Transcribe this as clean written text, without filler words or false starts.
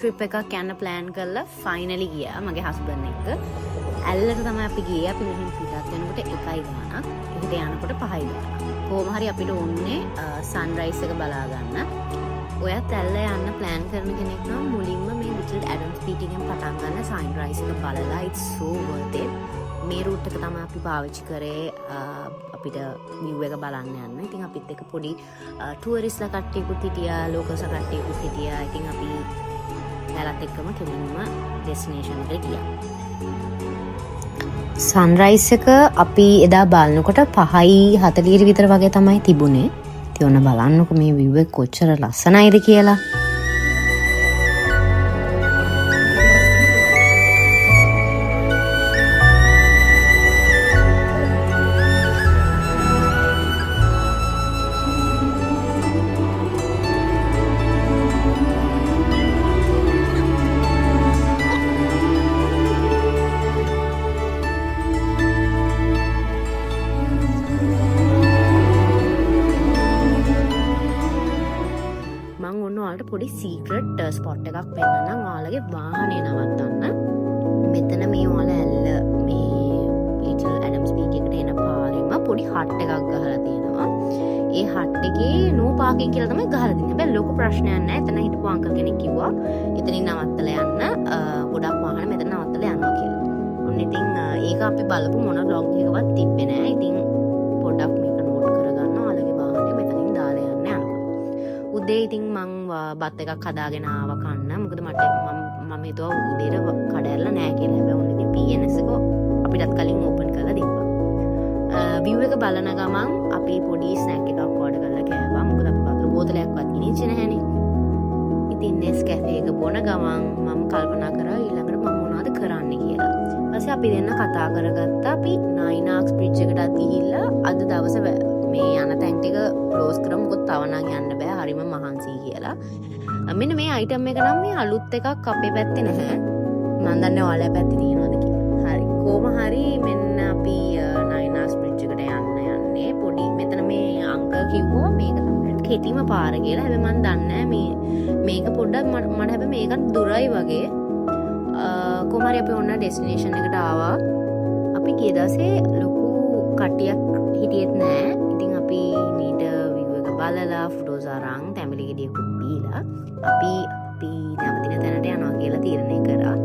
Trip එකක් යන්න plan කරලා ෆයිනලි ගියා මගේ හස්බන්ඩ් එක්ක. ඇල්ලට තමයි අපි ගියේ. අපි මෙහෙන් පිටත් වෙනකොට 1යි ගානක්. එහෙට යනකොට 5යි ගානක්. කොහොම හරි අපිට ඕනේ සන්රයිස් එක බලා ගන්න. ඔයත් ඇල්ල යන්න ප්ලෑන් කරන කෙනෙක් නම් මුලින්ම මේ ලිටල් ඇඩම්ස් පීක් එකෙන් පටන් ගන්න සන්රයිස් එක බලලා it's so worth it. මේ රූට් එක තමයි අපි පාවිච්චි කරේ අපිට view එක බලන්න යන්න. ඉතින් අපිත් එක්ක පොඩි ටුවරිස්ලා කට්ටියකුත් හිටියා, ලෝකල්ස් කට්ටියකුත් හිටියා. ඉතින් අපි ඇලත් එක්කම කෙලින්ම ඩෙස්ටිනේෂන් එකට ගියා. සන්රයිස් එක අපි එදා බලනකොට 5:40 විතර වගේ තමයි තිබුණේ. ඉතින් ඔන්න බලන්නකො මේ view එක කොච්චර ලස්සනයිද කියලා. පොඩි සීක්‍රට් ස්පොට් එකක් පෙන්නනම් ඔයාලගේ වාහනේ නවත්තන්න. මෙතන මේ ඔයාලා ඇල්ල මේ ලිටල් ඇඩම්ස් පීක් එකට එන පාරෙම පොඩි හට් එකක් ගහලා තියෙනවා. ඒ හට් එකේ නෝ පාකින් කියලා තමයි ගහලා තියෙන්නේ. හැබැයි ලොකු ප්‍රශ්නයක් නැහැ. එතන හිටපු අංකල් කෙනෙක් කිව්වා එතනින් නවත්තලා යන්න ගොඩක් වාහන මෙතන නවත්තලා යනවා කියලා. ඔන්න ඉතින් ඒක අපි බලපු මොන බ්ලොග් එකකවත් තිබ්බේ නැහැ. ඉතින් පොඩ්ඩක් මේක නෝට් කරගන්න. ඔයාලගේ වාහනේ මෙතනින් දාලා යන්න යනකොට. උදේ ඉතින් මං බත් එකක් හදාගෙන ආවා කන්න. මොකද මම හිතුවා උදේට කඩ ඇරලා නැහැ කියලා. හැබැයි ඔන්න ඉතින් PNS එක අපිටත් කලින් ඕපන් කරලා දීපා. view එක බලන ගමන් අපි පොඩි ස්නැක් එකක් ඕඩර් කරලා කෑවා. මොකද අපි වතුර බෝතලයක්වත් ගිනිච්චේ නැහැනේ. ඉතින් Nescafe එක බොන ගමන් මම කල්පනා කරා ඊළඟට මම මොනවද කරන්න කියලා. ඊපස්සේ අපි දෙන්න කතා කරගත්තා. අපි නයිනාක්ස් බ්‍රිජ් එකටත් ගිහිල්ලා අද දවසේ මේ යන තැන් ටික ක්ලෝස් කරමු. මොකද තව නම් යන්න බෑ. හරිම මහන්සි කියලා. මෙන්න මේ අයිටම් එක නම් මේ අලුත් එකක් අපේ පැත්තේ නැහැ. මම දන්නේ ඔයාලා පැත්තේ තියෙනවද කියලා. හරි. කොහොම හරි මෙන්න අපි නයිනාක්ස් බ්‍රිජ් එකට යන්නේ. පොඩි මෙතන මේ අංකල් කිව්වා මේක තමයි කෙටිම පාර කියලා. හැබැයි මම දන්නේ මේක පොඩ්ඩක් මට හැබැයි මේකත් දුරයි වගේ. කොහොම හරි අපි ඔන්න ඩෙස්ටිනේෂන් එකට ආවා. අපි ගිය දවසේ ලොකු කට්ටියක් හිටියෙත් නෑ. ඉතින් අපි මීට view එක බලලා ෆොටෝස් අරන් තැඹිලි ගෙඩියකුත් බීලා අපි නැවතින තැනට යනවා කියලා තීරණය කරා.